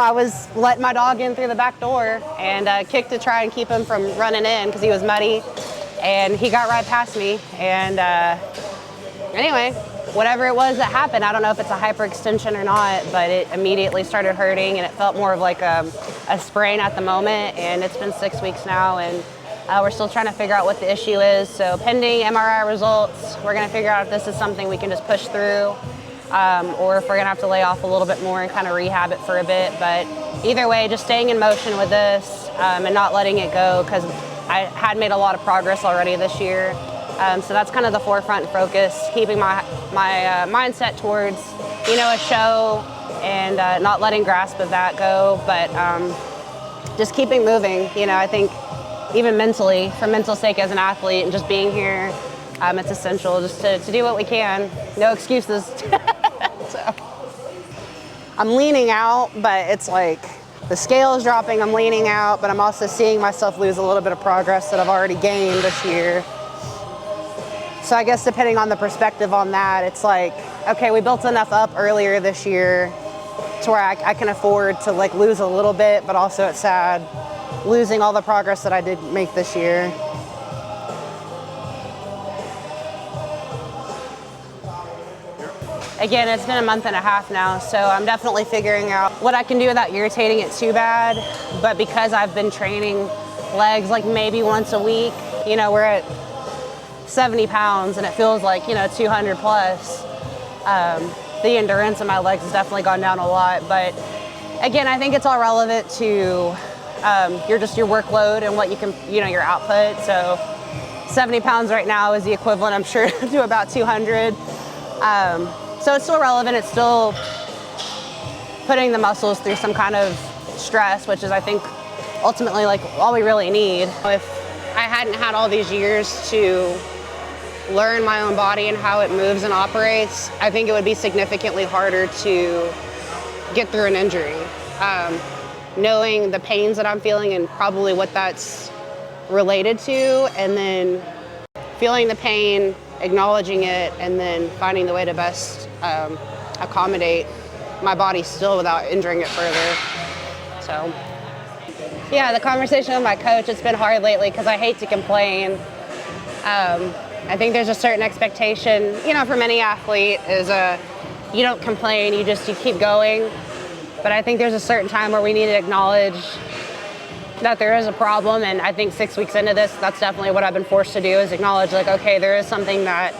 I was letting my dog in through the back door and kicked to try and keep him from running in because he was muddy, and he got right past me. And anyway, whatever it was that happened, I don't know if it's a hyperextension or not, but it immediately started hurting, and it felt more of like a sprain at the moment. And it's been 6 weeks now, and we're still trying to figure out what the issue is. So pending MRI results, we're going to figure out if this is something we can just push through. Or if we're gonna have to lay off a little bit more and kind of rehab it for a bit. But either way, just staying in motion with this and not letting it go, because I had made a lot of progress already this year. So that's kind of the forefront focus, keeping my mindset towards, a show and not letting grasp of that go, but just keeping moving. I think even mentally, for mental sake as an athlete and just being here, it's essential just to do what we can. No excuses. So I'm leaning out, but it's like the scale is dropping, I'm leaning out, but I'm also seeing myself lose a little bit of progress that I've already gained this year. So I guess depending on the perspective on that, it's like, okay, we built enough up earlier this year to where I can afford to like lose a little bit, but also it's sad losing all the progress that I did make this year. Again, it's been a month and a half now, so I'm definitely figuring out what I can do without irritating it too bad. But because I've been training legs like maybe once a week, we're at 70 pounds and it feels like, 200 plus. The endurance in my legs has definitely gone down a lot. But again, I think it's all relevant to your workload and what you can, your output. So 70 pounds right now is the equivalent, I'm sure, to about 200. So it's still relevant. It's still putting the muscles through some kind of stress, which is, I think, ultimately like all we really need. If I hadn't had all these years to learn my own body and how it moves and operates, I think it would be significantly harder to get through an injury. Knowing the pains that I'm feeling and probably what that's related to, and then feeling the pain, acknowledging it, and then finding the way to best accommodate my body still without injuring it further. So, yeah, the conversation with my coach, it's been hard lately because I hate to complain. I think there's a certain expectation, from any athlete is you don't complain, you keep going. But I think there's a certain time where we need to acknowledge that there is a problem, and I think 6 weeks into this, that's definitely what I've been forced to do, is acknowledge like, okay, there is something that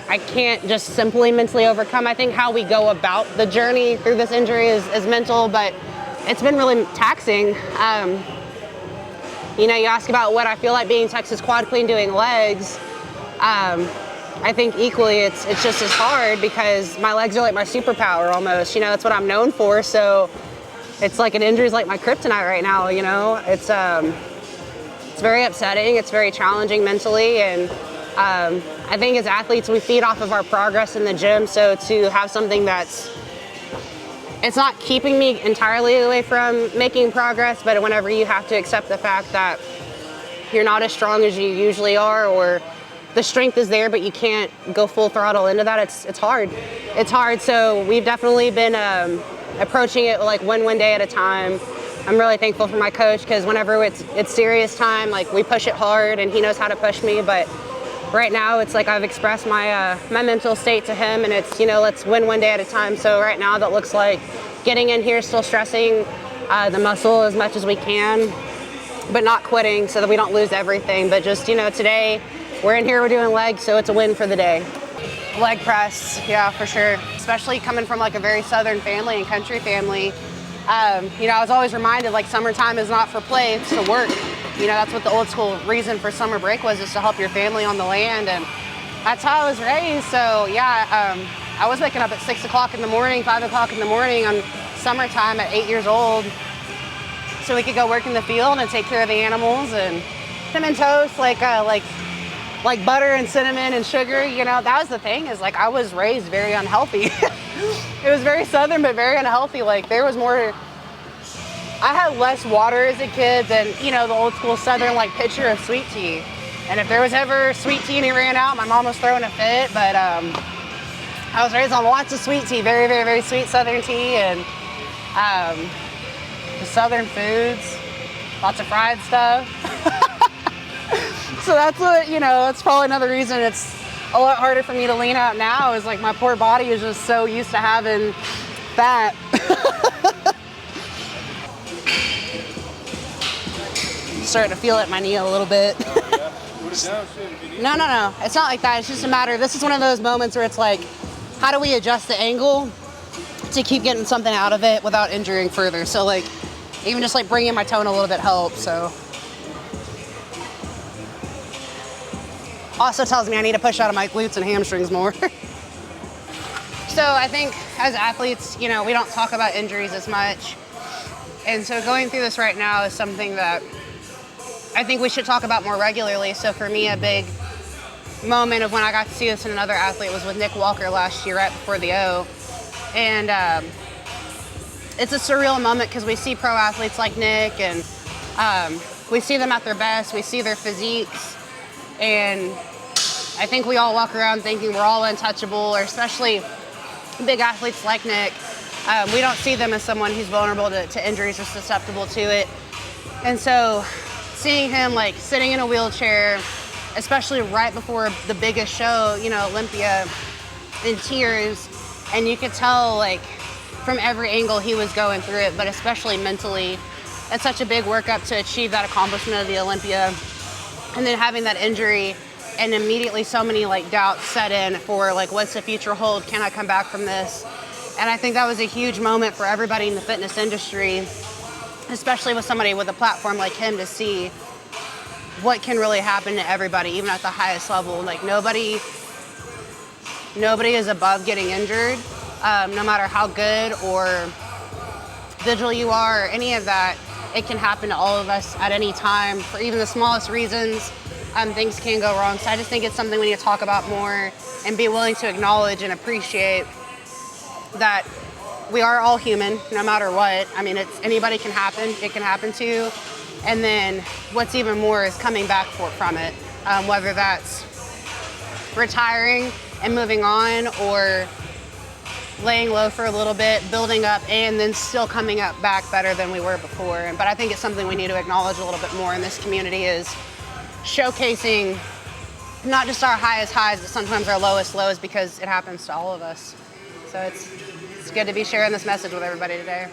I can't just simply mentally overcome. I think how we go about the journey through this injury is mental, but it's been really taxing. You ask about what I feel like being Texas quad clean doing legs. I think equally it's just as hard because my legs are like my superpower almost. That's what I'm known for, so it's like an injury is like my kryptonite right now, It's very upsetting, it's very challenging mentally, and I think as athletes we feed off of our progress in the gym, so to have something it's not keeping me entirely away from making progress, but whenever you have to accept the fact that you're not as strong as you usually are, or the strength is there but you can't go full throttle into that, it's hard. It's hard, so we've definitely been approaching it like one day at a time. I'm really thankful for my coach because whenever it's serious time, like we push it hard and he knows how to push me. But right now it's like I've expressed my mental state to him, and it's let's win one day at a time. So right now that looks like getting in here, still stressing the muscle as much as we can, but not quitting so that we don't lose everything. But just today we're in here, we're doing legs, so it's a win for the day. Leg press, yeah, for sure. Especially coming from like a very southern family and country family. I was always reminded like summertime is not for play, it's to work. That's what the old school reason for summer break was, is to help your family on the land, and that's how I was raised. So yeah, I was waking up at 6 o'clock in the morning, 5 o'clock in the morning on summertime at 8 years old, so we could go work in the field and take care of the animals, and cinnamon toast, like butter and cinnamon and sugar, that was the thing, is like I was raised very unhealthy. It was very southern, but very unhealthy. Like there was more, I had less water as a kid than, the old school southern like pitcher of sweet tea. And if there was ever sweet tea and he ran out, my mom was throwing a fit, but I was raised on lots of sweet tea, very, very, very sweet southern tea. And the southern foods, lots of fried stuff. So that's what, you know, that's probably another reason it's a lot harder for me to lean out now, is like my poor body is just so used to having fat. Starting to feel it in my knee a little bit. No. It's not like that. It's just a matter, this is one of those moments where it's like, how do we adjust the angle to keep getting something out of it without injuring further? So like, even just like bringing my tone a little bit helps, so. Also tells me I need to push out of my glutes and hamstrings more. So I think as athletes, you know, we don't talk about injuries as much. And so going through this right now is something that I think we should talk about more regularly. So for me, a big moment of when I got to see this in another athlete was with Nick Walker last year, right before the O. And it's a surreal moment because we see pro athletes like Nick, and we see them at their best, we see their physiques, and I think we all walk around thinking we're all untouchable, or especially big athletes like Nick. We don't see them as someone who's vulnerable to injuries or susceptible to it. And so seeing him like sitting in a wheelchair, especially right before the biggest show, you know, Olympia, in tears, and you could tell like from every angle he was going through it, but especially mentally. It's such a big workup to achieve that accomplishment of the Olympia, and then having that injury, and immediately so many like doubts set in for like, what's the future hold? Can I come back from this? And I think that was a huge moment for everybody in the fitness industry, especially with somebody with a platform like him, to see what can really happen to everybody, even at the highest level. Like nobody is above getting injured, no matter how good or vigil you are, or any of that. It can happen to all of us at any time for even the smallest reasons. Things can go wrong. So I just think it's something we need to talk about more and be willing to acknowledge and appreciate that we are all human, no matter what. I mean, anybody can happen. It can happen to you. And then what's even more is coming back from it, whether that's retiring and moving on, or laying low for a little bit, building up, and then still coming up back better than we were before. But I think it's something we need to acknowledge a little bit more in this community, is showcasing not just our highest highs, but sometimes our lowest lows, because it happens to all of us. So it's good to be sharing this message with everybody today.